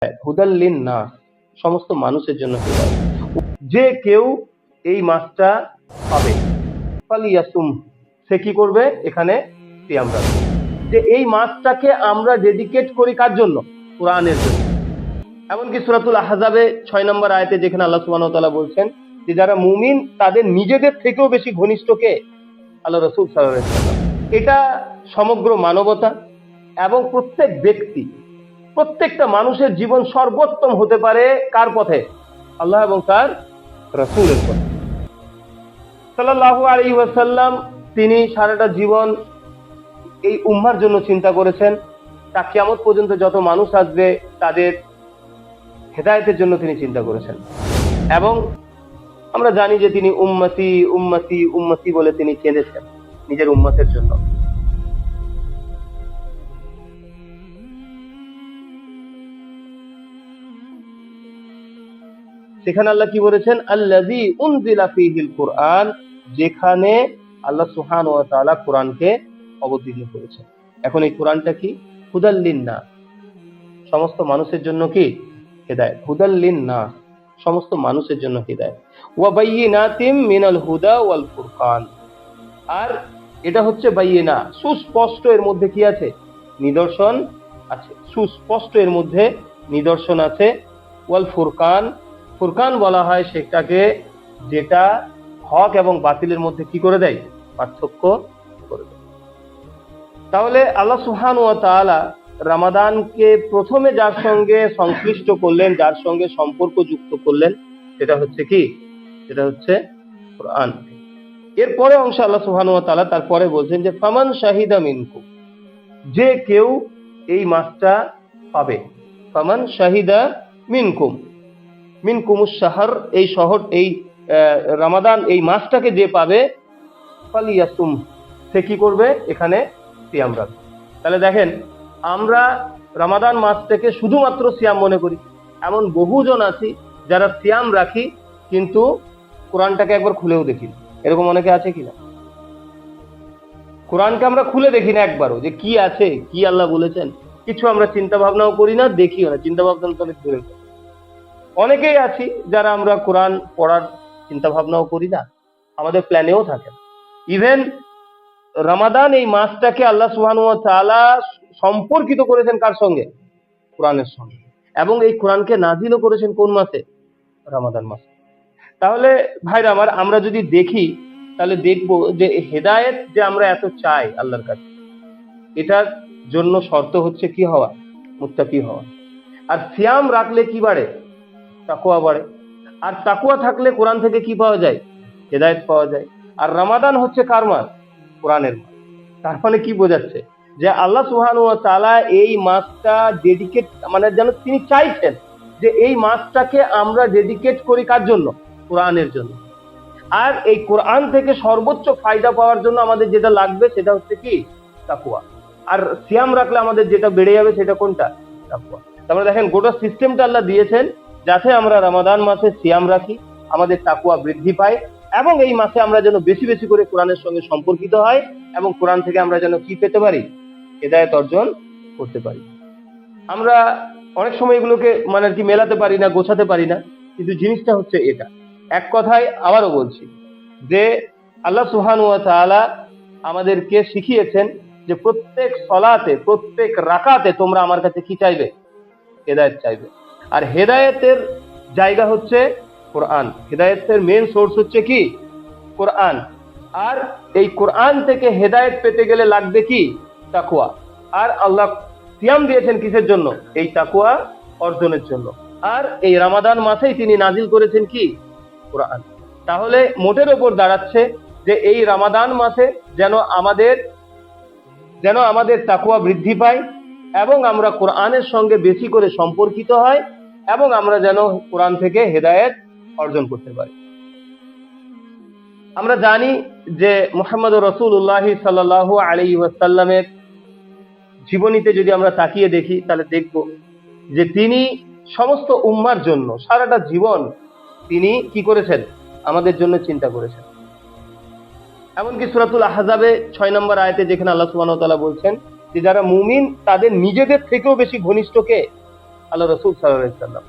হুদাল্লিন নাস, সমস্ত মানুষের জন্য হিদায়াত। যে কেউ এই মাসটা পাবে ফালিয়াসুম, সে কি করবে? এখানে সিয়াম রাখবে। যে এই মাসটাকে আমরা ডেডিকেট করি কার জন্য? কোরআনের জন্য। এমনকি সূরাতুল আহজাবে 6 নম্বর আয়াতে যেখানে আল্লাহ সুবহানাহু ওয়া তাআলা বলছেন যে যারা মুমিন তাদের নিজেদের থেকেও বেশি ঘনিষ্ঠ কে? আল্লাহ রাসূল সাল্লাল্লাহু আলাইহি ওয়াসাল্লাম। এটা সমগ্র মানবতা এবং প্রত্যেক ব্যক্তি, প্রত্যেকটা মানুষের জীবন সর্বোত্তম হতে পারে কার পথে? আল্লাহ এবং তার রাসূলের পথে। সাল্লাল্লাহু আলাইহি ওয়াসাল্লাম তিনি সারাটা জীবন এই উম্মার জন্য চিন্তা করেছেন। তা কিয়ামত পর্যন্ত যত মানুষ আসবে তাদের হেদায়েতের জন্য তিনি চিন্তা করেছেন। এবং আমরা জানি যে তিনি উম্মতি উম্মতি উম্মতি বলে তিনি কেঁদেছেন নিজের উম্মতের জন্য। সেখানে আল্লাহ কি বলেছেন? আল্লাযী উনজিলা ফীহিল কুরআন, যেখানে আল্লাহ সুবহানাহু ওয়া তাআলা কোরআনকে অবতীর্ণ করেছেন। এখন এই কোরআনটা কি? হুদাল লিন-নাস, সমস্ত মানুষের জন্য কি? হেদায়েত। হুদাল লিন-নাস, সমস্ত মানুষের জন্য হেদায়েত। ওয়া বাইয়িনাতিম মিনাল হুদা ওয়াল ফুরকান, আর এটা হচ্ছে বাইয়িনা, সুস্পষ্ট, এর মধ্যে কি আছে? নিদর্শন আছে। সুস্পষ্ট এর মধ্যে নিদর্শন আছে। ওয়াল ফুরকান, ফুরকান বলা হয় সেটাকে যেটা হক এবং বাতিলের মধ্যে কি করে দেয়? পার্থক্য করে দেয়। তাহলে আল্লাহ সুবহানাহু ওয়া তাআলা রমাদানকে প্রথমে যার সঙ্গে সংশ্লিষ্ট করলেন, যার সঙ্গে সম্পর্ক যুক্ত করলেন, সেটা হচ্ছে কি? সেটা হচ্ছে কোরআন। এরপরে অংশ আল্লাহ সুবহানাহু ওয়া তাআলা তারপরে বলছেন যে ফামান শাহিদা মিনকুম, যে কেউ এই মাসটা পাবে। ফামান শাহিদা মিনকুম, মিনকুমুশ শাহর, এই শহর, এই রমাদান, এই মাসটাকে যে পাবে, ফালিয়াসুম, সে কি করবে? এখানে সিয়াম রাখবে। তাহলে দেখেন, আমরা রমাদান মাসটাকে শুধুমাত্র সিয়াম মনে করি। এমন বহুজন আছি যারা সিয়াম রাখি কিন্তু কোরআনটাকে একবার খুলেও দেখি। এরকম অনেকে আছে কিনা? কোরআনকে আমরা খুলে দেখি না একবারও, যে কি আছে, কি আল্লাহ বলেছেন, কিছু আমরা চিন্তা ভাবনাও করি না, দেখিও না। চিন্তা ভাবনা তো অনেক দূরের কথা। অনেকেই আছি যারা আমরা কোরআন পড়ার চিন্তা ভাবনাও করি না, আমাদের প্ল্যানেও থাকে না। ইভেন রমাদান এই মাসটাকে আল্লাহ সুবহানাহু ওয়া তাআলা সম্পর্কিত করেছেন কার সঙ্গে? কোরআনের সঙ্গে। এবং এই কোরআনকে নাজিলও করেছেন কোন মাসে? রমাদান মাসে। তাহলে ভাইরা আমার, আমরা যদি দেখি তাহলে দেখব যে হেদায়েত যে আমরা এত চাই আল্লাহর কাছে, এটার জন্য শর্ত হচ্ছে কি হওয়া? মুত্তাকি হওয়া। আর সিয়াম রাখলে কি বাড়ে? তাকওয়া বাড়ে। আর তাকওয়া থাকলে কোরআন থেকে কি পাওয়া যায়? হেদায়েত পাওয়া যায়। আর রমাদান হচ্ছে কার মাস? কোরআনের মাস। তার মানে কি বোঝাচ্ছে? যে আল্লাহ সুবহানাহু ওয়া তাআলা এই মাসটা ডেডিকেট, মানে যেন তিনি চাইছেন যে এই মাসটাকে আমরা ডেডিকেট করি কার জন্য? কোরআনের জন্য। আর এই কোরআন থেকে সর্বোচ্চ ফায়দা পাওয়ার জন্য আমাদের যেটা লাগবে সেটা হচ্ছে কি? তাকওয়া। আর সিয়াম রাখলে আমাদের যেটা বেড়ে যাবে সেটা কোনটা? তাকওয়া। তারপরে দেখেন, গোটা সিস্টেমটা আল্লাহ দিয়েছেন যাতে আমরা রমাদান মাসে সিয়াম রাখি, আমাদের তাকওয়া বৃদ্ধি পায়, এবং এই মাসে আমরা যেন বেশি বেশি করে কোরআনের সঙ্গে সম্পর্কিত হয়, এবং কোরআন থেকে আমরা যেন কি পেতে পারি? হেদায়েত অর্জন করতে পারি। আমরা অনেক সময় এগুলোকে মানে আর কি মেলাতে পারি না, গোছাতে পারি না, কিন্তু জিনিসটা হচ্ছে এটা। এক কথায় আবারও বলছি যে আল্লাহ সুবহানাহু ওয়া তাআলা আমাদেরকে শিখিয়েছেন যে প্রত্যেক সলাতে, প্রত্যেক রাকাতে তোমরা আমার কাছে কি চাইবে? হেদায়েত চাইবে। আর হেদায়েতের জায়গা হচ্ছে কোরআন। হেদায়েতের মেইন সোর্স হচ্ছে কি? কোরআন। আর এই কোরআন থেকে হেদায়েত পেতে গেলে লাগবে কি? তাকওয়া। আর আল্লাহ সিয়াম দিয়েছেন কিসের জন্য? এই তাকওয়া অর্জনের জন্য। আর এই রমাদান মাসেই তিনি নাজিল করেছেন কি? কোরআন। তাহলে মোটের ওপর দাঁড়াচ্ছে যে এই রমাদান মাসে যেন আমাদের তাকওয়া বৃদ্ধি পায়, এবং আমরা কোরআনের সঙ্গে বেশি করে সম্পর্কিত হয়, এবং আমরা যেন কোরআন থেকে হেদায়েত অর্জন করতে পারি। আমরা জানি যে মুহাম্মদুর রাসূলুল্লাহ সাল্লাল্লাহু আলাইহি ওয়াসাল্লামের জীবনীতে যদি আমরা তাকিয়ে দেখি তাহলে দেখব যে তিনি সমস্ত উম্মার জন্য সারাটা জীবন তিনি কি করেছেন? আমাদের জন্য চিন্তা করেছেন। এমনকি সূরাতুল আহজাবে 6 নম্বর আয়াতে যেখানে আল্লাহ সুবহানাহু ওয়া তাআলা বলছেন যে যারা মুমিন তাদের নিজেদের থেকেও বেশি ঘনিষ্ঠ কে? আল্লাহ রাসূল সাল্লাল্লাহু আলাইহি ওয়াসাল্লাম।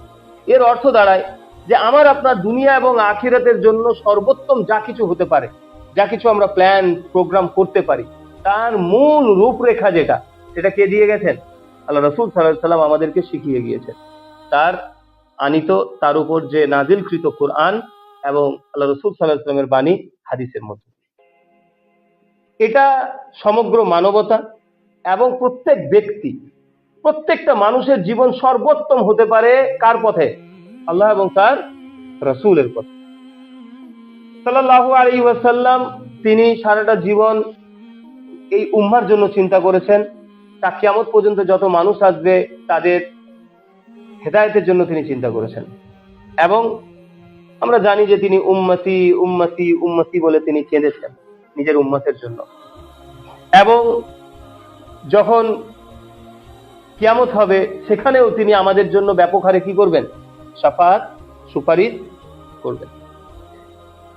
এর অর্থ দাঁড়ায় যে আমার আপনার দুনিয়া এবং আখিরাতের জন্য সর্বোত্তম যা কিছু হতে পারে, যা কিছু আমরা প্ল্যান প্রোগ্রাম করতে পারি, তার মূল রূপরেখা যেটা, সেটা কে দিয়ে গেছেন? আল্লাহ রাসূল সাল্লাল্লাহু আলাইহি ওয়াসাল্লাম আমাদেরকে শিখিয়ে গিয়েছেন। তার আনিত, তার উপর যে নাজিলকৃত কোরআন এবং আল্লাহ রাসূল সাল্লাল্লাহু আলাইহি ওয়াসাল্লামের বাণী হাদিসের মধ্যে, এটা সমগ্র মানবতা এবং প্রত্যেক ব্যক্তি, প্রত্যেকটা মানুষের জীবন সর্বোত্তম হতে পারে কার পথে? আল্লাহ এবং তার রাসূলের পথে। সাল্লাল্লাহু আলাইহি ওয়াসাল্লাম তিনি সারাটা জীবন এই উম্মার জন্য চিন্তা করেছেন। তা কিয়ামত পর্যন্ত যত মানুষ আসবে তাদের হেদায়েতের জন্য তিনি চিন্তা করেছেন। এবং আমরা জানি যে তিনি উম্মতি উম্মতি উম্মতি বলে তিনি কেঁদেছেন নিজের উম্মতের জন্য। এবং যখন কিয়ামত হবে সেখানেও তিনি আমাদের জন্য ব্যাপক হারে কি করবেন? শাফাআত, সুপারিশ করবেন।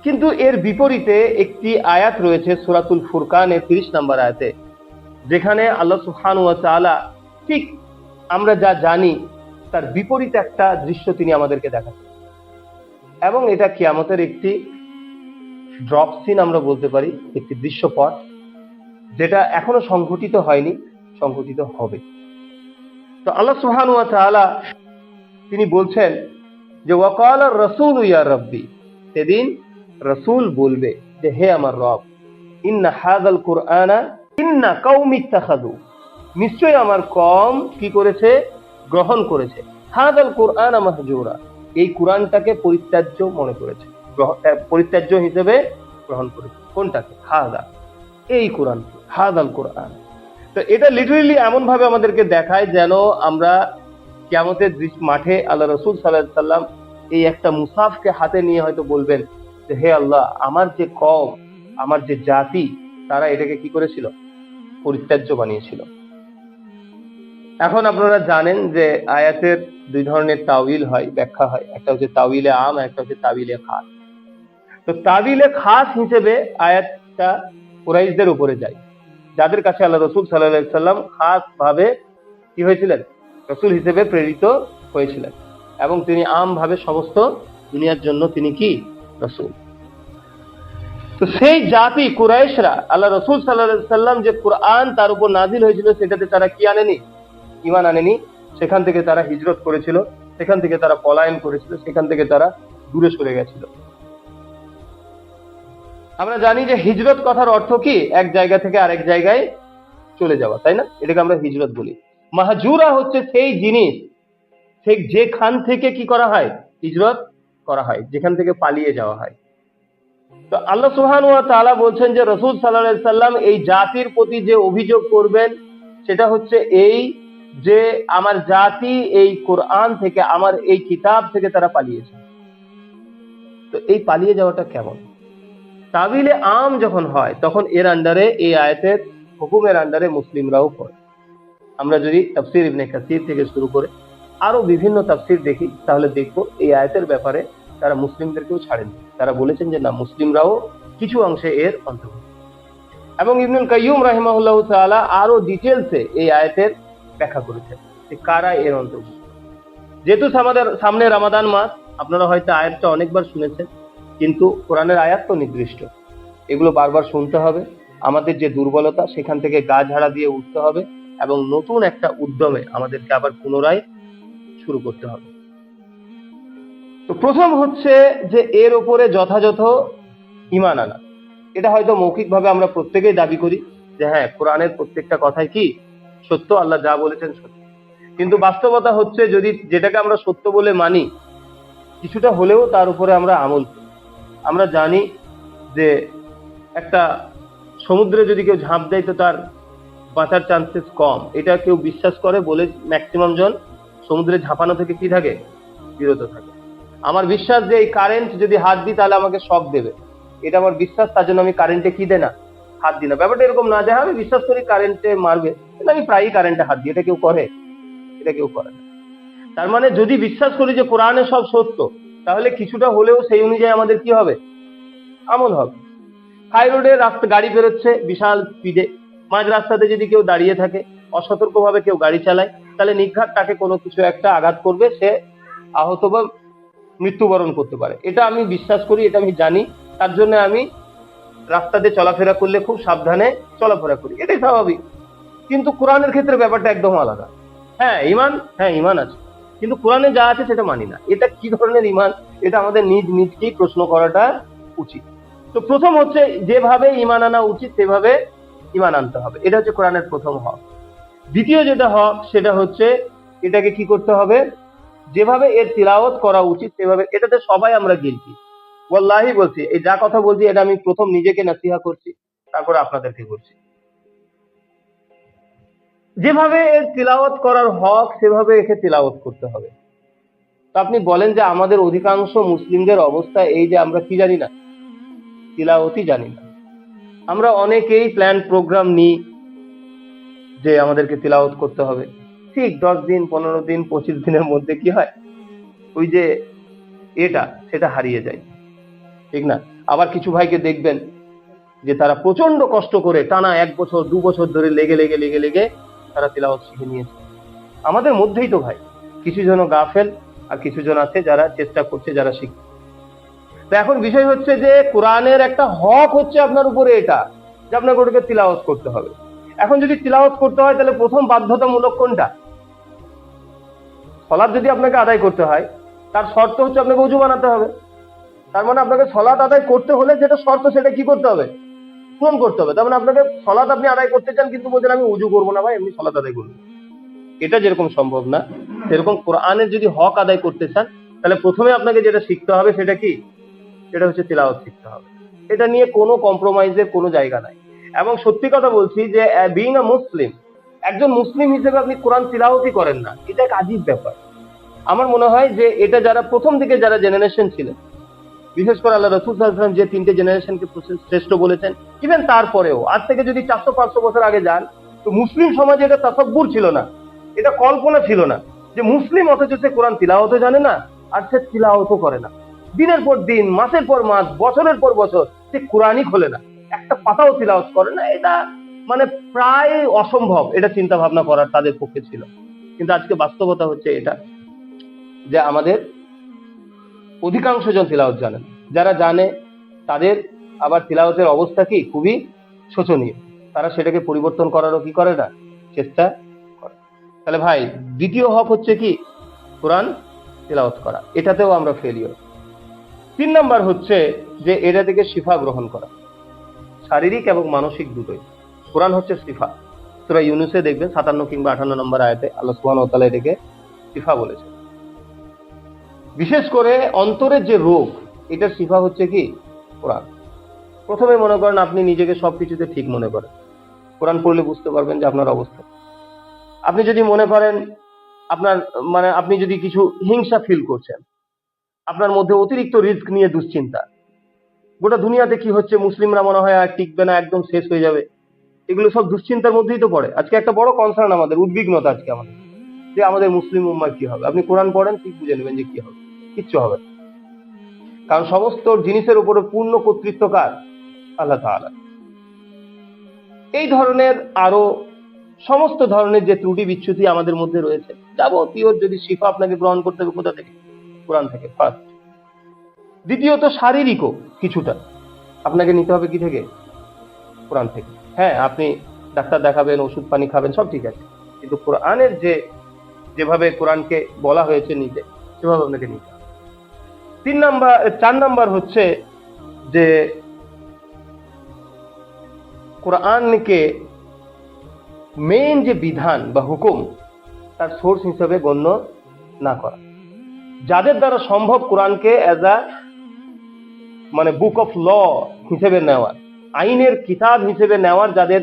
কিন্তু এর বিপরীতে একটি আয়াত রয়েছে সূরাতুল ফুরকানের 30 নম্বর আয়াতে, যেখানে আল্লাহ সুবহানাহু ওয়া তাআলা ঠিক আমরা যা জানি তার বিপরীত একটা দৃশ্য তিনি আমাদেরকে দেখাচ্ছেন। এবং এটা কিয়ামতের একটি ড্রপ সিন আমরা বলতে পারি, একটি দৃশ্যপট যেটা এখনো সংঘটিত হয়নি, সংঘটিত হবে। তো আল্লাহ সুবহানাহু ওয়া তাআলা তিনি বলছেন যে ওয়াকালা রাসূলু ইয়া রাব্বি, সেদিন রাসূল বলবে যে হে আমার রব, ইন্না হাযাল কুরআনা ইন্না কওমি ইত্তাখাযু, নিশ্চয়ই আমার কওম কি করেছে? গ্রহণ করেছে। হাযাল কুরআনা মাহজুরা, এই কুরআনটাকে পরিত্যাজ্য মনে করেছে, পরিত্যাজ্য হিসেবে গ্রহণ করেছে। কোনটাকে? হাযা, এই কুরআন, হাযাল কুরআন। তো এটা লিটারেলি এমন ভাবে আমাদেরকে দেখায় যেন আমরা কিয়ামতের মাঠে আল্লাহ রাসূল সাল্লাল্লাহু আলাইহি ওয়াসাল্লাম এই একটা মুসাফকে হাতে নিয়ে হয়তো বলবেন যে হে আল্লাহ, আমার যে কওম, আমার যে জাতি, তারা এটাকে কি করেছিল? পরিত্যাজ্য বানিয়েছিল। এখন আপনারা জানেন যে আয়াতের দুই ধরনের তাওয়িল হয়, ব্যাখ্যা হয়। একটা হচ্ছে তাওয়িলে আম, একটা হচ্ছে তাওয়িলে খাস। তো তাওয়িলে খাস হিসেবে আয়াতটা কুরাইশদের উপরে যায়, যাদের কাছে আল্লাহ রাসূল সাল্লাল্লাহু আলাইহি ওয়াসাল্লাম খাস ভাবে কি হয়েছিলেন? রাসূল হিসেবে প্রেরিত হয়েছিলেন। এবং তিনি আম ভাবে সমস্ত দুনিয়ার জন্য তিনি কি? রাসূল। তো সেই জাতি কুরাইশরা আল্লাহ রাসূল সাল্লাল্লাহু আলাইহি ওয়াসাল্লাম যে কুরআন তার উপর নাজিল হয়েছিল সেটাতে তারা কি আনেনি? ঈমান আনেনি। সেখান থেকে তারা হিজরত করেছিল, সেখান থেকে তারা পলায়ন করেছিল, সেখান থেকে তারা দূরে সরে গেছিল। আমরা জানি যে হিজরত কথার অর্থ কি? এক জায়গা থেকে আরেক জায়গায় চলে যাওয়া, তাই না? এটাকে আমরা হিজরত বলি। মাহজুরা হচ্ছে সেই জিনিস, ঠিক যেখান থেকে কি করা হয়? হিজরত করা হয়, যেখান থেকে পালিয়ে যাওয়া হয়। তো আল্লাহ সুবহানাহু ওয়া তাআলা বলছেন যে রাসূল সাল্লাল্লাহু আলাইহি সাল্লাম এই জাতির প্রতি যে অভিযোগ করবেন সেটা হচ্ছে এই যে আমার জাতি এই কোরআন থেকে, আমার এই কিতাব থেকে তারা পালিয়েছে। তো এই পালিয়ে যাওয়াটা কেমন? তাবিলে আম যখন হয় তখন এর আন্ডারে, এই আয়াতের হুকুমের আন্ডারে মুসলিমরাও পড়ে। আমরা যদি তাফসীর ইবনে কাসির থেকে শুরু করে আরো বিভিন্ন তাফসীর দেখি তাহলে দেখবো এই আয়াতের ব্যাপারে তারা মুসলিমদেরকেও ছাড়েন। তারা বলেছেন যে না, মুসলিমরাও কিছু অংশে এর অন্তর্ভুক্ত। এবং ইবনুল কাইয়্যুম রাহিমাহুল্লাহ তাআলা আরো ডিটেলসে এই আয়াতের ব্যাখ্যা করেছেন যে কারা এর অন্তর্ভুক্ত। যেহেতু আমাদের সামনে রমাদান মাস, আপনারা হয়তো আয়াতটা অনেকবার শুনেছেন, কিন্তু কোরআনের আয়াত তো নির্দিষ্ট, এগুলো বারবার শুনতে হবে। আমাদের যে দুর্বলতা সেখান থেকে গা ঝাড়া দিয়ে উঠতে হবে এবং নতুন একটা উদ্যমে আমাদেরকে আবার পুনরায় শুরু করতে হবে। তো প্রথম হচ্ছে যে এর উপরে যথাযথ ঈমান আনা। এটা হয়তো মৌখিকভাবে আমরা প্রত্যেকেই দাবি করি যে হ্যাঁ, কোরআনের প্রত্যেকটা কথাই কি সত্য, আল্লাহ যা বলেছেন সত্য। কিন্তু বাস্তবতা হচ্ছে যদি যেটাকে আমরা সত্য বলে মানি, কিছুটা হলেও তার উপরে আমরা আমল করি। আমরা জানি যে একটা সমুদ্রে যদি কেউ ঝাঁপ দেয় তো তার বাঁচার চান্সেস কম, এটা কেউ বিশ্বাস করে বলে ম্যাক্সিমাম জন সমুদ্রে ঝাঁপানো থেকে কি থাকে? বিরত থাকে। আমার বিশ্বাস যে এই কারেন্ট যদি হাত দিই তাহলে আমাকে শক দেবে, এটা আমার বিশ্বাস, তার জন্য আমি কারেন্টে কি দেয় না, হাত দিই না। ব্যাপারটা এরকম না যে আমি বিশ্বাস করি কারেন্টে মারবে, কিন্তু আমি প্রায়ই কারেন্টে হাত দিই। এটা কেউ করে? এটা কেউ করে না। তার মানে যদি বিশ্বাস করি যে কোরআনে সব সত্য, তাহলে কিছুটা হলেও সেই অনুযায়ী আমাদের কি হবে? আমল হবে। হাই রোডে রাস্তা গাড়ি বেরোচ্ছে বিশাল স্পিডে, মাঝ রাস্তাতে যদি কেউ দাঁড়িয়ে থাকে, অসতর্কভাবে কেউ গাড়ি চালায়, তাহলে নির্ঘাত তাকে কোনো কিছু একটা আঘাত করবে, সে আহত বা মৃত্যুবরণ করতে পারে। এটা আমি বিশ্বাস করি, এটা আমি জানি। তার জন্য আমি রাস্তাতে চলাফেরা করলে খুব সাবধানে চলাফেরা করি, এটাই স্বাভাবিক। কিন্তু কোরআনের ক্ষেত্রে ব্যাপারটা একদম আলাদা। হ্যাঁ ইমান আছে, কিন্তু কোরআনে যা আছে সেটা মানি না। এটা কি ধরনের ইমান, এটা আমাদের নিজকেই প্রশ্ন করাটা উচিত। তো প্রথম হচ্ছে, যেভাবে ইমান আনা উচিত সেভাবে ইমান আনতে হবে, এটা হচ্ছে কোরআনের প্রথম হক। দ্বিতীয় যেটা হক, সেটা হচ্ছে এটাকে কি করতে হবে, যেভাবে এর তিলাওয়াত করা উচিত সেভাবে। এটাতে সবাই আমরা গিলতি, ওয়াল্লাহি বলছি, এই যা কথা বলছি এটা আমি প্রথম নিজেকে নাসিহা করছি, তারপরে আপনাদেরকে করছি। যেভাবে এর তিলাওয়াত করার হক সেভাবে একে তিলাওয়াত করতে হবে। তো আপনি বলেন যে আমাদের অধিকাংশ মুসলিমদের অবস্থা এই যে আমরা কি জানি না, তিলাওয়াতই জানি না। আমরা অনেকেই প্ল্যান প্রোগ্রাম নিই যে আমাদেরকে তিলাওয়াত করতে হবে, ঠিক 10 দিন 15 দিন 25 দিনের মধ্যে কি হয়, ওই যে সেটা হারিয়ে যায়, ঠিক না? আবার কিছু ভাইকে দেখবেন যে তারা প্রচন্ড কষ্ট করে টানা 1 বছর 2 বছর ধরে লেগে তারা তিলাওয়াত শিখে নিয়েছে। আমাদের মধ্যেই তো ভাই কিছু জন গাফেল আর কিছু জন আছে যারা চেষ্টা করছে, যারা শিখছে। তো এখন বিষয় হচ্ছে যে কোরআনের একটা হক হচ্ছে আপনার উপরে এটা, যে আপনাকে ওটাকে তিলাওয়াত করতে হবে। এখন যদি তিলাওয়াত করতে হয় তাহলে প্রথম বাধ্যতামূলক কোনটা? সালাত যদি আপনাকে আদায় করতে হয়, তার শর্ত হচ্ছে আপনাকে ওযু বানাতে হবে। তার মানে আপনাকে সালাত আদায় করতে হলে যেটা শর্ত সেটা কি করতে হবে, পূরণ করতে হবে। তার মানে আপনাকে সালাত আপনি আদায় করতে চান, কিন্তু বলছেন আমি ওযু করবো না ভাই, এমনি সালাত আদায় করবো। এটা যেরকম সম্ভব না, সেরকম কোরআনের যদি হক আদায় করতে চান তাহলে প্রথমে আপনাকে যেটা শিখতে হবে সেটা কি, সেটা হচ্ছে তিলাওয়াত শিখতে হবে। এটা নিয়ে কোনো কম্প্রোমাইজের কোনো জায়গা নাই। এবং সত্যি কথা বলছি যে বিইং আ মুসলিম, একজন মুসলিম হিসেবে আপনি কোরআন তিলাওয়াতই করেন না, এটা এক আজীব ব্যাপার। আমার মনে হয় যে এটা যারা প্রথম দিকে যারা জেনারেশন ছিলেন, বিশেষ করে আল্লাহ রাসূল সাল্লাল্লাহু আলাইহি ওয়াসাল্লাম যে 3টে জেনারেশনকে শ্রেষ্ঠ বলেছেন, ইভেন তারপরেও আজ থেকে যদি 400-500 বছর আগে যান, তো মুসলিম সমাজে এটা তাসাব্বুর ছিল না, এটা কল্পনা ছিল না যে মুসলিম অথচ সে কোরআন তিলাওয়াতও জানে না আর সে তিলাওয়াতও করে না। দিনের পর দিন, মাসের পর মাস, বছরের পর বছর সে কোরআনই খোলে না, একটা পাতাও তিলাওয়াত করে না। এটা মানে প্রায় অসম্ভব এটা চিন্তা ভাবনা করার তাদের পক্ষে ছিল। কিন্তু আজকে বাস্তবতা হচ্ছে এটা, যে আমাদের অধিকাংশ জন তিলাওয়াত জানেন। যারা জানে তাদের আবার তিলাওয়াতের অবস্থা কি, খুবই শোচনীয়। তারা সেটাকে পরিবর্তন করারও কি করে না, চেষ্টা করে। তাহলে ভাই দ্বিতীয় হক হচ্ছে কি, কোরআন তিলাওয়াত করা, এটাতেও আমরা ফেলিওর। 3 নাম্বার হচ্ছে যে এটা থেকে শিফা গ্রহণ করা, শারীরিক এবং মানসিক দুটোই। কোরআন হচ্ছে শিফা। সূরা ইউনূসে দেখবেন 57 কিংবা 58 নম্বর আয়াতে আল্লাহ সুবহানাহু ওয়া তাআলা এটাকে শিফা বলেছেন। বিশেষ করে অন্তরের যে রোগ, এটার শিফা হচ্ছে কি, কোরআন। প্রথমে মনে করেন আপনি নিজেকে সবকিছুতে ঠিক মনে করেন, কোরআন পড়লে বুঝতে পারবেন যে আপনার অবস্থা। আপনি যদি মনে করেন আপনার মানে আপনি যদি কিছু হিংসা ফিল করছেন, আপনার মধ্যে অতিরিক্ত রিস্ক নিয়ে দুশ্চিন্তা, গোটা দুনিয়াতে কি হচ্ছে, মুসলিমরা মনে হয় আর টিকবে না, একদম শেষ হয়ে যাবে, এগুলো সব দুশ্চিন্তার মধ্যেই তো পড়ে। আজকে একটা বড় কনসার্ন আমাদের, উদ্বিগ্নতা আজকে আমাদের, যে আমাদের মুসলিম উম্মার কি হবে। আপনি কোরআন পড়েন, ঠিক বুঝে নেবেন যে কি হবে, কিচ্ছু হবে না। কারণ সমস্ত জিনিসের উপরে পূর্ণ কর্তৃত্ব কার, আল্লাহ তাআলা। এই ধরনের আরো সমস্ত ধরনের যে ত্রুটি বিচ্যুতি আমাদের মধ্যে রয়েছে, যাবতীয় যদি শিফা আপনাকে গ্রহণ করতে হবে কোথা থেকে, কোরআন থেকে ফার্স্ট। দ্বিতীয়ত শারীরিকও কিছুটা আপনাকে নিতে হবে কি থেকে, কোরআন থেকে। হ্যাঁ, আপনি ডাক্তার দেখাবেন, ওষুধ পানি খাবেন, সব ঠিক আছে, কিন্তু কোরআনের যেভাবে কোরআনকে বলা হয়েছে নিতে, সেভাবে আপনাকে নিতে হবে। 4 নাম্বার হচ্ছে যে কোরআনকে মেইন যে বিধান বা হুকুম, তার সোর্স হিসেবে গণ্য না করা। যাদের দ্বারা সম্ভব কোরআনকে অ্যাজ আ মানে বুক অফ ল হিসেবে নেওয়ার, আইনের কিতাব হিসেবে নেওয়ার যাদের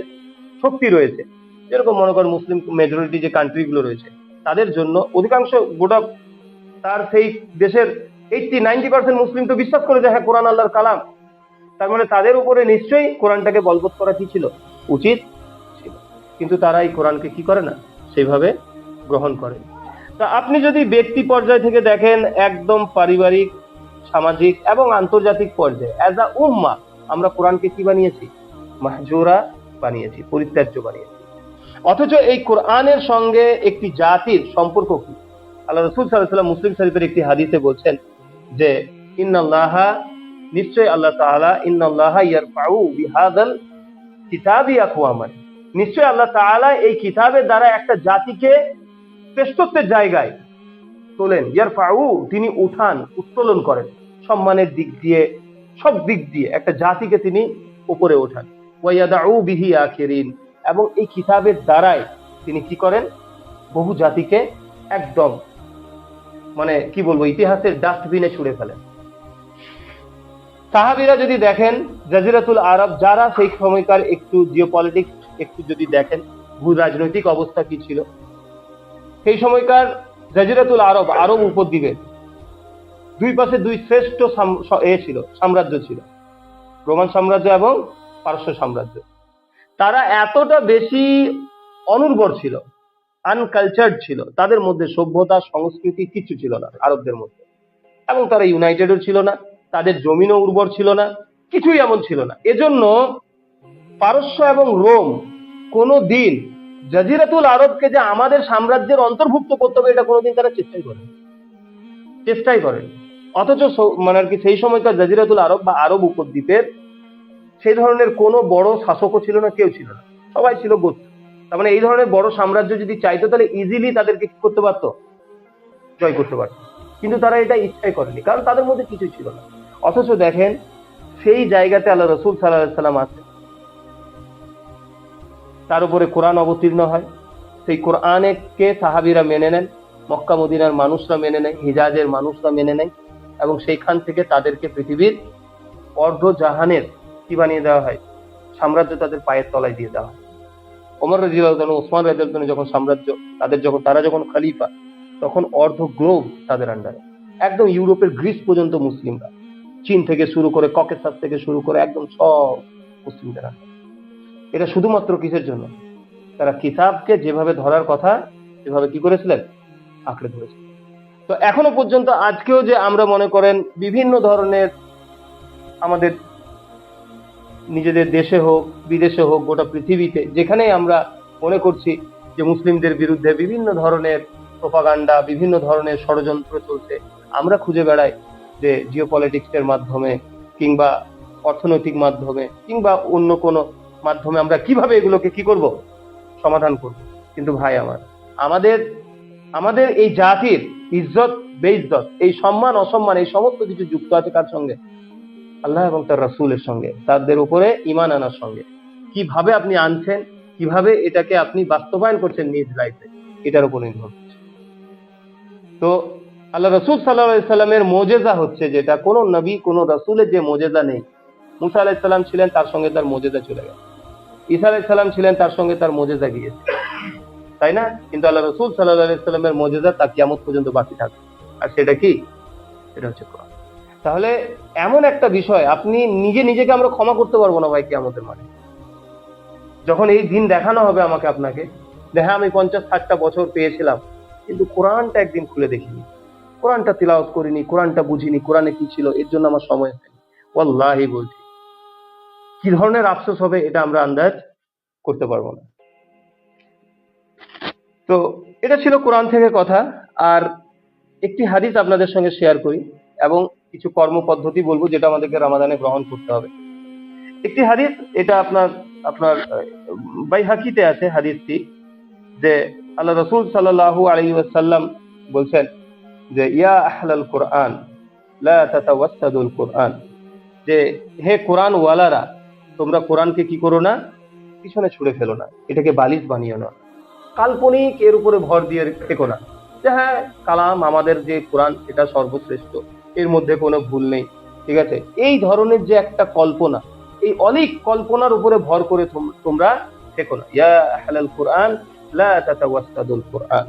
শক্তি রয়েছে, যেরকম মনে করেন মুসলিম মেজরিটি যে কান্ট্রিগুলো রয়েছে, তাদের জন্য অধিকাংশ গোটা তার সেই দেশের 80-90% মুসলিম তো বিশ্বাস করে যে হ্যাঁ কোরআন আল্লাহর কালাম। তার মানে তাদের উপরে নিশ্চয়ই কোরআনটাকে বলবৎ করা কি ছিল, উচিত ছিল। কিন্তু তারা এই কোরআনকে কি করে না, সেইভাবে গ্রহণ করে। তা আপনি যদি ব্যক্তি পর্যায় থেকে দেখেন, একদম পারিবারিক, সামাজিক এবং আন্তর্জাতিক পর্যায়ে অ্যাজ আ উম্মাহ আমরা কোরআনকে কি বানিয়েছি, মাহজুরা বানিয়েছি, পরিত্যাজ্য বানিয়েছি। অথচ এই কোরআনের সঙ্গে একটি জাতির সম্পর্ক কি? আল্লাহ রাসূল সাল্লাল্লাহু আলাইহি ওয়াসাল্লাম মুসলিম শরীফের একটি হাদিসে বলছেন যে ইন্নাল্লাহা, নিশ্চয় আল্লাহ তাআলা, ইন্নাল্লাহা ইয়ারফাউ বিহাদাল কিতাবি আকওয়ামান, নিশ্চয় আল্লাহ তাআলা এই কিতাবের দ্বারা একটা জাতিকে শ্রেষ্ঠত্বের জায়গায় তোলেন। ইয়ারফাউ, তিনি উঠান, উত্তোলন করেন, সম্মানের দিক দিয়ে, সব দিক দিয়ে একটা জাতিকে তিনি উপরে ওঠান। ওয়া ইয়াদাউ বিহি আখিরিন, এবং এই কিতাবের দ্বারাই তিনি কি করেন? বহু জাতিকে একদম মানে কি বলবো, ইতিহাসের ডাস্টবিনে ছুড়ে ফেলেন। সাহাবীরা যদি দেখেন জাজিরাতুল আরব, যারা সেই সময়কার একটু জিওপলিটিক্স একটু যদি দেখেন, ভূ রাজনৈতিক অবস্থা কি ছিল সেই সময়কার জাজিরাতুল আরব, আরব উপদ্বীপের দুই পাশে দুই শ্রেষ্ঠ ছিল, সাম্রাজ্য ছিল, রোমান সাম্রাজ্য এবং পারস্য সাম্রাজ্য। তারা এতটা বেশি অনুর্বর ছিল, আনকালচার্ড ছিল, তাদের মধ্যে সভ্যতা সংস্কৃতি কিছু ছিল না আরবদের মধ্যে, এবং তারা ইউনাইটেডও ছিল না, তাদের জমিনও উর্বর ছিল না, কিছুই এমন ছিল না। এজন্য পারস্য এবং রোম কোনো দিন জাজিরাতুল আরবকে যে আমাদের সাম্রাজ্যের অন্তর্ভুক্ত করতে হবে, এটা কোনোদিন তারা চেষ্টাই করেন। অথচ মানে আর কি সেই সময়কার জাজিরাতুল আরব বা আরব উপদ্বীপের সেই ধরনের কোনো বড় শাসকও ছিল না, কেউ ছিল না, সবাই ছিল গোত্র। তার মানে এই ধরনের বড় সাম্রাজ্য যদি চাইতো তাহলে ইজিলি তাদেরকে কি করতে পারতো? জয় করতে পারতো। কিন্তু তারা এটা ইচ্ছাই করেনি, কারণ তাদের মধ্যে কিছুই ছিল না। অথচ দেখেন সেই জায়গাতে আল্লাহ রাসূল সাল্লাল্লাহু আলাইহি ওয়াসাল্লাম আছেন, তার উপরে কোরআন অবতীর্ণ হয়, সেই কোরআনকে সাহাবীরা মেনে নেন, মক্কা মদিনার মানুষরা মেনে নেয়, হিজাজের মানুষরা মেনে নেয়, এবং সেইখান থেকে তাদেরকে পৃথিবীর অর্ধ জাহানের কি বানিয়ে দেওয়া হয়? সাম্রাজ্য তাদের পায়ের তলায় দিয়ে দেওয়া হয়। ওমর রাদিয়াল্লাহু আনহু, ওসমান রাদিয়াল্লাহু আনহু যখন সাম্রাজ্য তারা যখন খলিফা, তখন অর্ধ গ্লোব তাদের আন্ডারে, একদম ইউরোপের গ্রিস পর্যন্ত মুসলিমরা, চীন থেকে শুরু করে ককেসাস থেকে শুরু করে একদম সব মুসলিমদের আন্ডারে। এটা শুধুমাত্র কিসের জন্য? তারা কিতাবকে যেভাবে ধরার কথা সেভাবে কি করেছিলেন? আঁকড়ে ধরেছিলেন। তো এখনো পর্যন্ত আজকেও যে আমরা মনে করেন বিভিন্ন ধরনের আমাদের নিজেদের দেশে হোক বিদেশে হোক গোটা পৃথিবীতে যেখানেই আমরা মনে করছি যে মুসলিমদের বিরুদ্ধে বিভিন্ন ধরনের প্রোপাগান্ডা, বিভিন্ন ধরনের ষড়যন্ত্র চলছে, আমরা খুঁজে বেড়াই যে জিওপলিটিক্সের মাধ্যমে কিংবা অর্থনৈতিক মাধ্যমে কিংবা অন্য কোনো মাধ্যমে আমরা কিভাবে এগুলোকে কি করব? সমাধান করব। কিন্তু ভাই আমাদের এই জাতির ইজ্জত বেইজ্জত, এই সম্মান অসম্মান, এই সমস্ত কিছু যুক্ত আছে কার সঙ্গে? আল্লাহ এবং তার রাসূলের সঙ্গে, তাদের উপরে ঈমান আনার সঙ্গে। কিভাবে আপনি আনছেন, কিভাবে এটাকে আপনি বাস্তবায়ন করছেন নিজ লাইফে, এটার উপর নির্ভর করছে। তো আল্লাহ রাসূল সাল্লাল্লাহু আলাইহি সাল্লামের মুজিজা হচ্ছে যেটা, কোন নবী কোন রাসূলের যে মুজিজা নেই। মুসা আলাইহিস সালাম ছিলেন, তার সঙ্গে তার মুজিজা চলে গেছে। ঈসা আলাইহিস সালাম ছিলেন, তার সঙ্গে তার মুজিজা গিয়েছে, তাই না? কিন্তু আল্লাহ রাসূল সাল্লাল্লাহু আলাইহি সাল্লামের মুজিজা তা কিয়ামত পর্যন্ত বাকি থাকবে। আর সেটা কি? এটা হচ্ছে কোরআন। তাহলে এমন একটা বিষয়, আপনি নিজেকে আমরা ক্ষমা করতে পারবো না ভাই কিয়ামতের মাঠে, যখন এই দিন দেখানো হবে আমাকে আপনাকে, দেখা আমি 50-60টা বছর পেয়েছিলাম, কিন্তু কোরআনটা একদিন খুলে দেখিনি, কোরআনটা তিলাওয়াত করিনি, কোরআনটা বুঝিনি, কোরআনে কি ছিল, এর জন্য আমার সময় হয়নি। ওয়াল্লাহি বলছি, কি ধরনের আফসোস হবে এটা আমরা আন্দাজ করতে পারবো না। তো এটা ছিল কোরআন থেকে কথা। আর একটি হাদিস আপনাদের সঙ্গে শেয়ার করি এবং কিছু কর্মপদ্ধতি বলবো যেটা আমাদেরকে রমাদানে গ্রহণ করতে হবে। একটি হাদিস, এটা আপনার বাইহাকিতে আছে হাদিসটি, যে আল্লাহ রাসূল সাল্লাল্লাহু আলাইহি ওয়াসাল্লাম বলছেন যে ইয়া আহলাল কোরআন লা তাতাওয়াসসাদুল কোরআন, যে হে কোরআন ওয়ালারা, তোমরা কোরআনকে কি করো না? পিছনে ছুঁড়ে ফেলো না, এটাকে বালিশ বানিও না, কাল্পনিক এর উপরে ভর দিয়ে থেকো না, যে হ্যাঁ কালাম আমাদের যে কোরআন এটা সর্বশ্রেষ্ঠ, এর মধ্যে কোনো ভুল নেই, ঠিক আছে, এই ধরনের যে একটা কল্পনা, এই অলিক কল্পনার উপরে ভর করে তোমরা থেকো না। ইয়া আহলাল কোরআন লা তাতাওয়াসসাদুল কোরআন।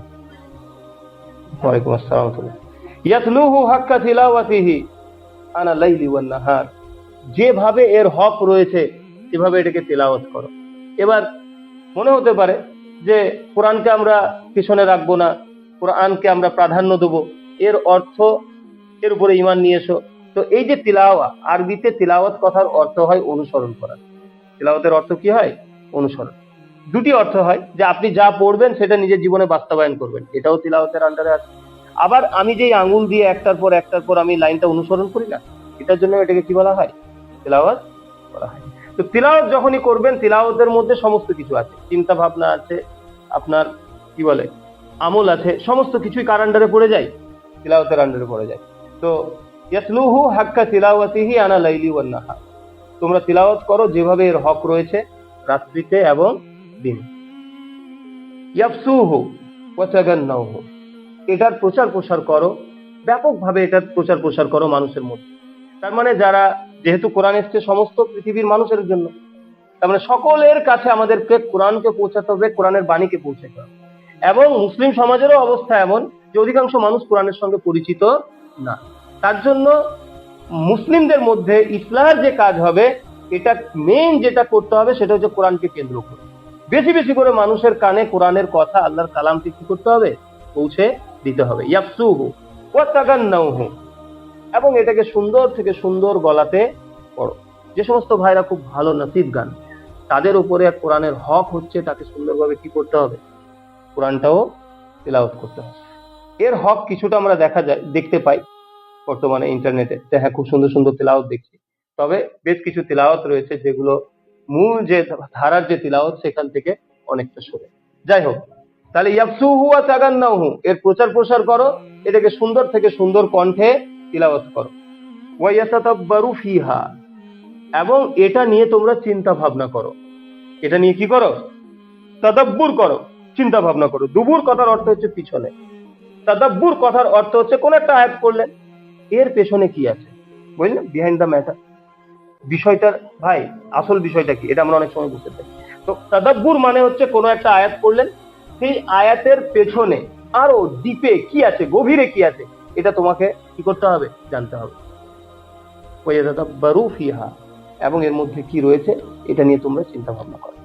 ওয়ালাইকুম আসসালাম। ইয়াতলুহু হাক্কা তিলাওয়াতিহি আনা লাইলি ওয়ান নাহার, যেভাবে এর হক রয়েছে সেভাবে এটাকে তিলাওয়াত করো। এবার মনে হতে পারে যে কোরআনকে আমরা পিছনে রাখবো না, কোরআনকে আমরা প্রাধান্য দেবো, এর অর্থ এর উপরে ঈমান নিয়ে এসো। তো এই যে তিলাওয়া, আরবিতে তিলাওয়াত কথার অর্থ হয় অনুসরণ করা। তিলাওয়াতের অর্থ কি হয়? অনুসরণ। দুটি অর্থ হয়, যে আপনি যা পড়বেন সেটা নিজের জীবনে বাস্তবায়ন করবেন, এটাও তিলাওয়াতের আন্ডারে আছে। আবার আমি যে আঙ্গুল দিয়ে একটার পর আমি লাইনটা অনুসরণ করি না, এটার জন্য এটাকে কি বলা হয়? তিলাওয়াত বলা হয়। তো তিলাওয়াত যখনই করবেন, তিলাওয়াতের মধ্যে সমস্ত কিছু আছে, চিন্তা ভাবনা আছে, আপনার কি বলে আমল আছে, সমস্ত কিছুই কার আন্ডারে পড়ে যায়? তিলাওয়াতের আন্ডারে পড়ে যায়। তো ইয়াতলুহু হাক্কা তিলাওয়াতিহি আনা লাইলি ওয়ান নাহার, তোমরা তিলাওয়াত করো যেভাবে এর হক রয়েছে রাত্রিতে এবং দিনে। ইয়াফসুহু ওয়া তাগান্নাহু, এটার প্রচার প্রসার করো, ব্যাপকভাবে এটার প্রচার প্রসার করো মানুষের মধ্যে। তার মানে যারা, যেহেতু কোরআন এসছে সমস্ত পৃথিবীর মানুষের জন্য, তার মানে সকলের কাছে আমাদেরকে কোরআনকে পৌঁছাতে হবে, কোরআনের বাণীকে পৌঁছাতে হবে। এবং মুসলিম সমাজেরও অবস্থা এমন যে অধিকাংশ মানুষ কোরআনের সঙ্গে পরিচিত না। তার জন্য মুসলিমদের মধ্যে ইসলামের যে কাজ হবে, এটা মেইন যেটা করতে হবে সেটা হচ্ছে কোরআনকে কেন্দ্র করে বেশি বেশি করে মানুষের কানে কোরআনের কথা, আল্লাহর কালামকে কি করতে হবে? পৌঁছে দিতে হবে। ইয়াফসুহু ওয়া তাগান্নাহু, এবং এটাকে সুন্দর থেকে সুন্দর গলাতে পড়ো। যে সমস্ত ভাইরা খুব ভালো নসিব গান, তাদের উপরে কোরআনের হক হচ্ছে তাকে সুন্দরভাবে কি করতে হবে? কোরআনটাও তিলাওয়াত করতে হবে। এর হক কিছুটা আমরা দেখতে পাই বর্তমানে ইন্টারনেটে, হ্যাঁ খুব সুন্দর সুন্দর তিলাওয়াত দেখছি, তবে বেশ কিছু তিলাওয়াত রয়েছে যেগুলো মূল যে ধারার যে তিলাওয়াত সেখান থেকে অনেকটা সরে। যাই হোক, তাহলে ইয়াফসুহু ওয়া তাগান্নাহু, এর প্রচার প্রসার করো, এটাকে সুন্দর থেকে সুন্দর কণ্ঠে তিলাওয়াত করো। ওয়া ইয়াতাতাব্বারু ফিহা, এবং এটা নিয়ে তোমরা চিন্তা ভাবনা করো। এটা নিয়ে কি করো? তাদাব্বুর করো, চিন্তা ভাবনা করো। দুবুর কথার অর্থ হচ্ছে পিছনে, তাদাব্বুর কথার অর্থ হচ্ছে কোন একটা আয়াত করলেন, এর পেছনে কি আছে, বুঝলেন? বিহাইন্ড দ্য ম্যাটার, বিষয়টার ভাই আসল বিষয়টা কি, এটা আমরা অনেক সময় বুঝতে পারি। তো তাদাব্বুর মানে হচ্ছে কোনো একটা আয়াত করলেন, সেই আয়াতের পেছনে আরো ডিপে কি আছে, গভীরে কি আছে, এটা তোমাকে কি করতে হবে? জানতে হবে। ওয়ায়াতাদাব্বারু ফিহা, এবং এর মধ্যে কি রয়েছে এটা নিয়ে তোমরা চিন্তা ভাবনা করো।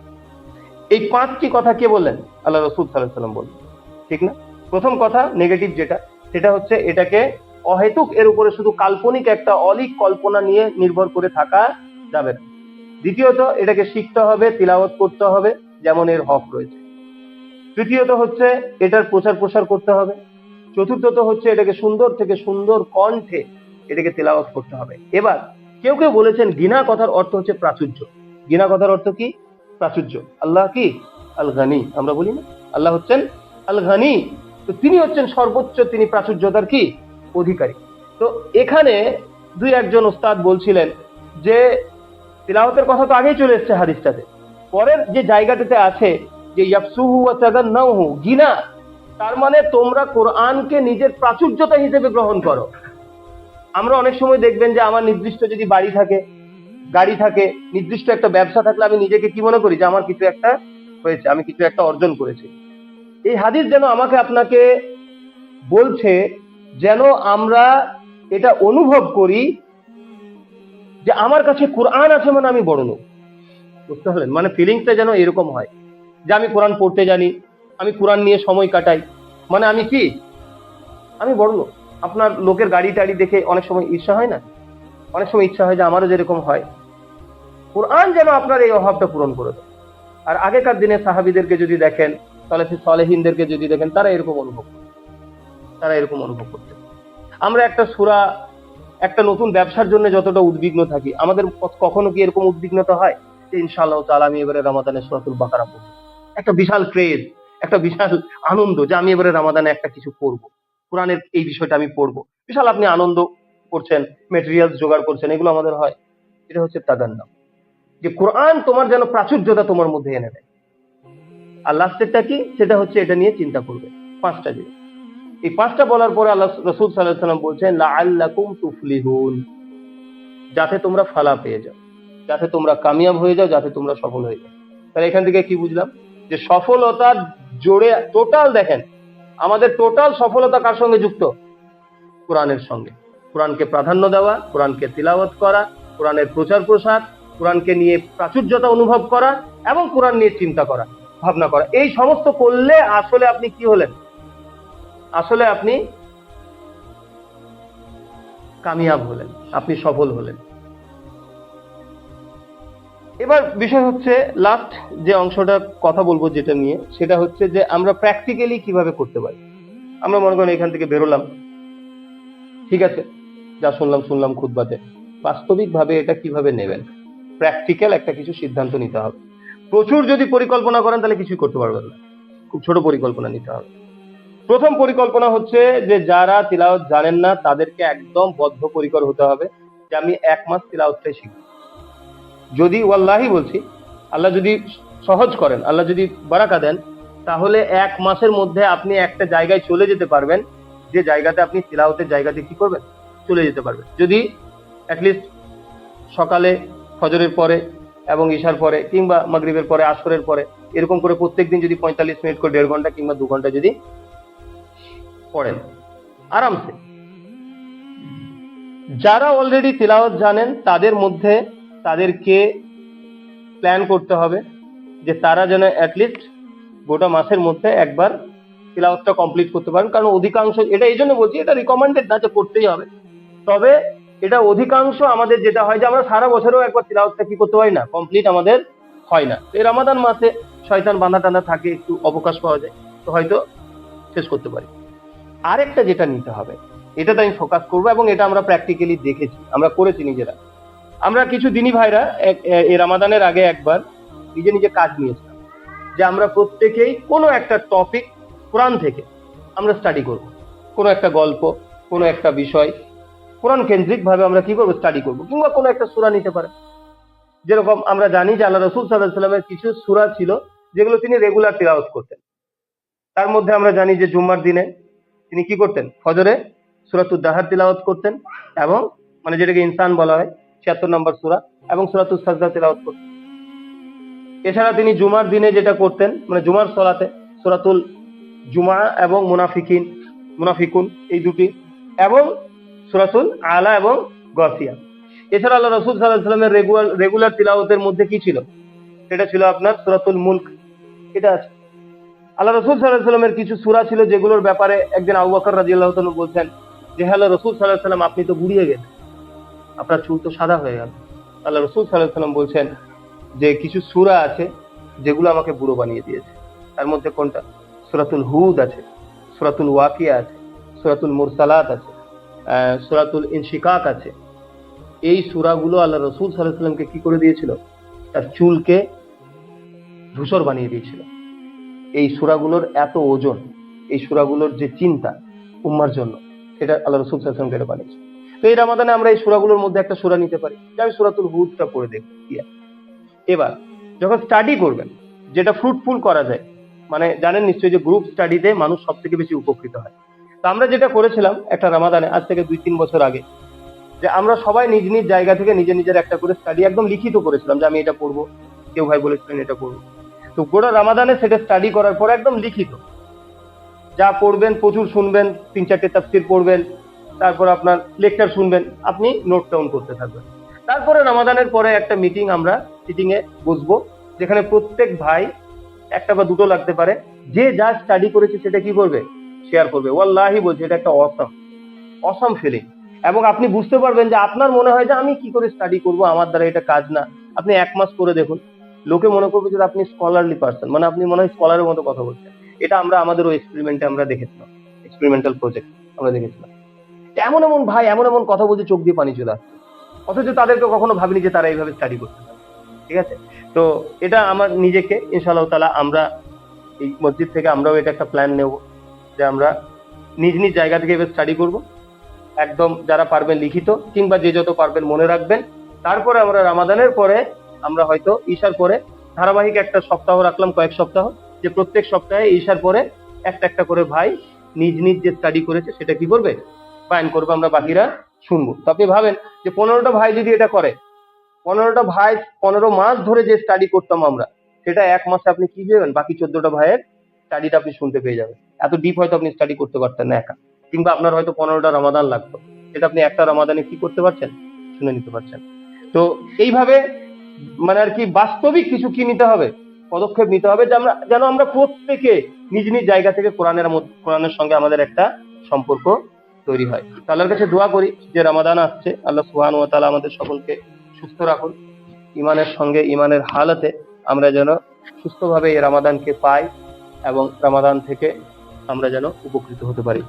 এই পাঁচটি কথা কে বললেন? আল্লাহ রাসূল সাল্লাল্লাহু আলাইহি ওয়াসাল্লাম বললেন, ঠিক না? প্রথম কথা নেগেটিভ যেটা, সেটা হচ্ছে এটাকে অহেতুক, এর উপরে শুধু কাল্পনিক একটা অলিক কল্পনা নিয়ে নির্ভর করে থাকা যাবে না। দ্বিতীয়ত, এটাকে শিখতে হবে, তিলাওয়াত করতে হবে যেমন এর হক রয়েছে। তৃতীয়ত হচ্ছে এটার প্রচার প্রসার করতে হবে। চতুর্থত হচ্ছে এটাকে সুন্দর থেকে সুন্দর কণ্ঠে এটাকে তিলাওয়াত করতে হবে। এবার কেউ কেউ বলেছেন গিনা কথার অর্থ হচ্ছে প্রাচুর্য। গিনা কথার অর্থ কি? প্রাচুর্য। আল্লাহ কি? আল গানি, আমরা বলি না আল্লাহ হচ্ছেন আল গানি, তো তিনি হচ্ছেন সর্বোচ্চ, তিনি প্রাচুর্যতার কি? অধিকারী। তো এখানে দুই একজন ওস্তাদ বলছিলেন যে তিলাওয়াতের কথা তো আগেই চলে এসেছে হাদিসটাতে, পরের যে জায়গাটাতে আছে যে ইয়াফসুহু ওয়া তাগান্নাহু, গিনা, তার মানে তোমরা কোরআনকে নিজের প্রাচুর্যতা হিসেবে গ্রহণ করো। আমরা অনেক সময় দেখবেন যে আমার নির্দিষ্ট যদি বাড়ি থাকে, গাড়ি থাকে, নির্দিষ্ট একটা ব্যবসা থাকলে আমি নিজেকে কি মনে করি? যে আমার কিছু একটা হয়েছে, আমি কিছু একটা অর্জন করেছি। এই হাদিস যেন আমাকে আপনাকে বলছে যেন আমরা এটা অনুভব করি যে আমার কাছে কোরআন আছে মানে আমি বড় লোক। বুঝতে পারলেন? মানে ফিলিংসটা যেন এরকম হয় যে আমি কোরআন পড়তে জানি, আমি কোরআন নিয়ে সময় কাটাই, মানে আমি কি? আমি বড় লোক। আপনার লোকের গাড়ি টাড়ি দেখে অনেক সময় ঈর্ষা হয় না? অনেক সময় ইচ্ছা হয় যে আমারও যেরকম হয়। কোরআন যেন আপনার এই অভাবটা পূরণ করে দেয়। আর আগেকার দিনে সাহাবীদেরকে যদি দেখেন, তাহলে সালেহিনদেরকে যদি দেখেন, তারা এরকম অনুভব করতেন। আমরা একটা সূরা, একটা নতুন ব্যবসার জন্য যতটা উদ্বিগ্ন থাকি, আমাদের কখনো কি এরকম উদ্বিগ্নতা হয় যে ইনশাআল্লাহ তাআলা আমি এবারে রমাদানে সূরাতুল বাকারা পড়ব? একটা বিশাল ক্রেজ, একটা বিশাল আনন্দ যে আমি এবারে রমাদানে একটা কিছু পড়ব, কোরআনের এই বিষয়টা আমি পড়বো। বিশাল আপনি আনন্দ করছেন, মেটেরিয়ালস জোগাড় করছেন, এগুলো আমাদের হয়। এটা হচ্ছে তাগান্না, যে কোরআন তোমার যেন প্রাচুর্যতা তোমার মধ্যে এনে দেয়। আর লাস্টেরটা কি? সেটা হচ্ছে এটা নিয়ে চিন্তা করবে। পাঁচটা জিনিস, এই পাঁচটা বলার পরে আল্লাহ রাসূল সাল্লাল্লাহু আলাইহি ওয়াসাল্লাম বলছেন লাআল্লাকুম তুফলিহুন, যাতে তোমরা ফালা পেয়ে যাও, যাতে তোমরা কামিয়াব হয়ে যাও, যাতে তোমরা সফল হয়ে যাও। তাহলে এখান থেকে কি বুঝলাম? যে সফলতার জোরে টোটাল দেখেন, আমাদের টোটাল সফলতা কার সঙ্গে যুক্ত? কোরআনের সঙ্গে। কোরআনকে প্রাধান্য দেওয়া, কোরআনকে তিলাওয়াত করা, কোরআনের প্রচার প্রসার, কোরআনকে নিয়ে প্রাচুর্যতা অনুভব করা, এবং কোরআন নিয়ে চিন্তা করা, ভাবনা করা, এই সমস্ত করলে আসলে আপনি কি হলেন? আসলে আপনি কামিয়াব হলেন, আপনি সফল হলেন। এবার বিষয় হচ্ছে লাস্ট যে অংশটা কথা বলবো যেটা নিয়ে, সেটা হচ্ছে যে আমরা প্র্যাকটিক্যালি কিভাবে করতে পারি। আমরা মনে করেন এখান থেকে বেরোলাম, ঠিক আছে, যা শুনলাম খুতবাতে, বাস্তবিক ভাবে এটা কিভাবে নেবেন, প্র্যাকটিক্যাল একটা কিছু সিদ্ধান্ত নিতে হবে। প্রচুর যদি পরিকল্পনা করেন তাহলে কিছুই করতে পারবেন না, খুব ছোট পরিকল্পনা নিতে হবে। প্রথম পরিকল্পনা হচ্ছে যে যারা তিলাওয়াত জানেন না তাদেরকে একদম বদ্ধপরিকর হতে হবে যে আমি 1 মাস তিলাওয়াতটাই শিখব। যদি ওয়াল্লাহি বলছি, আল্লাহ যদি সহজ করেন, আল্লাহ যদি বারাকা দেন, তাহলে 1 মাসের মধ্যে আপনি একটা জায়গায় চলে যেতে পারবেন, যে জায়গাতে আপনি তিলাওয়াতের জায়গাতে কি করবেন, চলে যেতে পারবেন। যদি অ্যাটলিস্ট সকালে ফজরের পরে এবং ঈশার পরে কিংবা মাগরিবের পরে আসরের পরে এরকম করে প্রত্যেকদিন যদি 45 মিনিট করে 1.5 ঘন্টা কিংবা 2 ঘন্টা যদি পড়েন আরামসে। যারা অলরেডি তিলাওয়াত জানেন তাদের মধ্যে তাদেরকে প্ল্যান করতে হবে যে তারা যেন অ্যাটলিস্ট গোটা মাসের মধ্যে একবার তিলাওয়াতটা কমপ্লিট করতে পারেন। কারণ অধিকাংশ, এটা এই জন্য বলছি, এটা রিকমেন্ডেড না যে করতেই হবে, তবে এটা অধিকাংশ আমাদের যেটা হয় যে আমরা সারা বছরেও একবার তিলাওয়াতটা কি করতে পারি না, কমপ্লিট আমাদের হয় না। এই রমাদান মাসে শয়তান বাঁধা টানা থাকে, একটু অবকাশ পাওয়া যায়, তো হয়তো শেষ করতে পারি। আরেকটা যেটা নিতে হবে, এটাতে আমি ফোকাস করবো, এবং এটা আমরা প্র্যাকটিক্যালি দেখেছি, আমরা করেছি নিজেরা। আমরা কিছু দিনী ভাইরা এই রামাদানের আগে একবার নিজে নিজে কাজ নিয়েছিলাম যে আমরা প্রত্যেকেই কোনো একটা টপিক কোরআন থেকে আমরা স্টাডি করব, কোনো একটা গল্প, কোনো একটা বিষয় কোরআন কেন্দ্রিক ভাবে আমরা কি করবো, স্টাডি করবো, কিংবা কোনো একটা সূরা নিতে পারে। যেরকম আমরা জানি যে আল্লাহ রাসূল সাল্লাল্লাহু আলাইহি সাল্লামের কিছু সূরা ছিল যেগুলো তিনি রেগুলার তিলাওয়াত করতেন। তার মধ্যে আমরা জানি যে জুম্মার দিনে তিনি কি করতেন, ফজরে সূরাতুদ দাহার তিলাওয়াত করতেন, এবং মানে যেটাকে ইনসান বলা হয় ৭৬ নম্বর সূরা, এবং সূরাতুস সাজদা তিলাওয়াত করতেন। এছাড়া তিনি জুমার দিনে যেটা করতেন, মানে জুমার সলাতে সূরাতুল জুমা এবং মুনাফিকুন এই দুটি, এবং সূরাতুল আলা এবং গাসিয়া। এছাড়া আল্লাহ রাসূল সাল্লাল্লাহু আলাইহি ওয়াসাল্লামের রেগুলার তিলাওয়াতের মধ্যে কি ছিল, সেটা ছিল আপনার সূরাতুল মুলক, এটা আছে। আল্লাহ রাসূল সাল্লাল্লাহু আলাইহি ওয়াসাল্লামের কিছু সূরা ছিল যেগুলোর ব্যাপারে একদিন আবু বকর রাদিয়াল্লাহু তাআলা বলছেন যে হে আল্লাহ রাসূল সাল্লাল্লাহু আলাইহি ওয়াসাল্লাম, আপনি তো বুড়িয়ে গেলেন, আপনার চুল তো সাদা হয়ে গেল। আল্লাহ রাসূল সাল্লাল্লাহু আলাইহি ওয়াসাল্লাম বলছেন যে কিছু সূরা আছে যেগুলো আমাকে বুড়ো বানিয়ে দিয়েছে। তার মধ্যে কোনটা? সূরাতুল হুদ আছে, সূরাতুল ওয়াকিয়া আছে, সূরাতুল মুরসালাত আছে, সূরাতুল ইনশিকাক আছে। এই সূরাগুলো আল্লাহ রাসূল সাল্লাল্লাহু আলাইহি ওয়াসাল্লামকে কি করে দিয়েছিল, তার চুলকে ধূসর বানিয়ে দিয়েছিল। এই সূরাগুলোর এত ওজন, এই সূরাগুলোর যে চিন্তা উম্মার জন্য, সেটা আল্লাহ রাসূল সাল্লাল্লাহু আলাইহি ওয়াসাল্লাম এটা বানিয়েছে। তো এই রমাদানে আমরা এই সূরাগুলোর মধ্যে একটা সূরা নিতে পারি, যে আমি সূরাতুল হুদটা পড়ে দেখব কি আছে। এবার যখন স্টাডি করবেন, যেটা ফ্রুটফুল করা যায়, মানে জানেন নিশ্চয়ই যে গ্রুপ স্টাডিতে মানুষ সব থেকে বেশি উপকৃত হয়। তো আমরা যেটা করেছিলাম একটা রমাদানে, আজ থেকে 2-3 বছর আগে, যে আমরা সবাই নিজ নিজ জায়গা থেকে নিজের একটা করে স্টাডি একদম লিখিত করেছিলাম যে আমি এটা পড়বো, কেউ ভাই বলেছিলেন এটা পড়বো। তো গোটা রমাদানে সেটা স্টাডি করার পর একদম লিখিত, যা পড়বেন প্রচুর শুনবেন, 3-4টে তাফসীর পড়বেন, তারপর আপনার লেকচার শুনবেন, আপনি নোট ডাউন করতে থাকবেন। তারপরে রমাদানের পরে একটা মিটিং, আমরা সিটিং এ বসবো, যেখানে প্রত্যেক ভাই একটা বা দুটো লাগতে পারে, যে যা স্টাডি করেছে সেটা কি করবে, শেয়ার করবে। ওয়াল্লাহি বলছি, এটা একটা অসম ফিলিং। এবং আপনি বুঝতে পারবেন যে আপনার মনে হয় যে আমি কি করে স্টাডি করব, আমার দ্বারা এটা কাজ না। আপনি 1 মাস করে দেখুন, লোকে মনে করবে যে আপনি স্কলারলি পারসন, মানে আপনি মনে হয় স্কলারের মতো কথা বলছেন। এটা আমরা আমাদের ওই এক্সপেরিমেন্টে আমরা দেখেছিলাম, এক্সপেরিমেন্টাল প্রজেক্ট আমরা দেখেছিলাম। এমন এমন ভাই এমন এমন কথা বলছে, চোখ দিয়ে পানি চলে আসছে, অথচ তাদেরকে কখনো ভাবিনি যে তারা এইভাবে স্টাডি করতে পারে। ঠিক আছে, তো এটা আমার নিজেকে ইনশাআল্লাহ তাআলা, আমরা এই মসজিদ থেকে আমরাও এটা একটা প্ল্যান নেব যে আমরা নিজ নিজ জায়গা থেকে এবার স্টাডি করব। একদম যারা পারবেন লিখিত, কিংবা যে যত পারবেন মনে রাখবেন। তারপরে আমরা রমাদানের পরে আমরা হয়তো ঈশার পরে ধারাবাহিক একটা সপ্তাহ রাখলাম, কয়েক সপ্তাহ, যে প্রত্যেক সপ্তাহে ঈশার পরে একটা একটা করে ভাই নিজ নিজ যে স্টাডি করেছে সেটা কি করবে, বয়ান করবে, আমরা বাকিরা শুনবো। তো আপনি ভাবেন যে 15টা ভাই যদি এটা করে, 15টা ভাই 15 মাস ধরে যে স্টাডি করতাম আমরা, সেটা 1 মাসে আপনি কি পেবেন, বাকি 14টা ভাইয়ের স্টাডিটা আপনি শুনতে পেয়ে যাবেন। এত ডিপ হয়তো আপনি স্টাডি করতে পারতেন না একা, কিংবা আপনার হয়তো 15টা রমাদান লাগতো, সেটা আপনি একটা রমাদানে কি করতে পারছেন, শুনে নিতে পারছেন। তো এইভাবে মানে আর কি বাস্তবিক কিছু কি নিতে হবে, পদক্ষেপ নিতে হবে, যেন আমরা প্রত্যেকে নিজ নিজ জায়গা থেকে কোরআনের সঙ্গে আমাদের একটা সম্পর্ক তৈরি হয়। তো আল্লাহর কাছে দোয়া করি যে রমাদান আসছে, আল্লাহ সুবহানাহু ওয়া তাআলা আমাদের সকলকে সুস্থ রাখুন, ইমানের সঙ্গে ইমানের হালাতে আমরা যেন সুস্থভাবে এই রমাদানকে পাই এবং রমাদান থেকে আমরা যেন উপকৃত হতে পারি।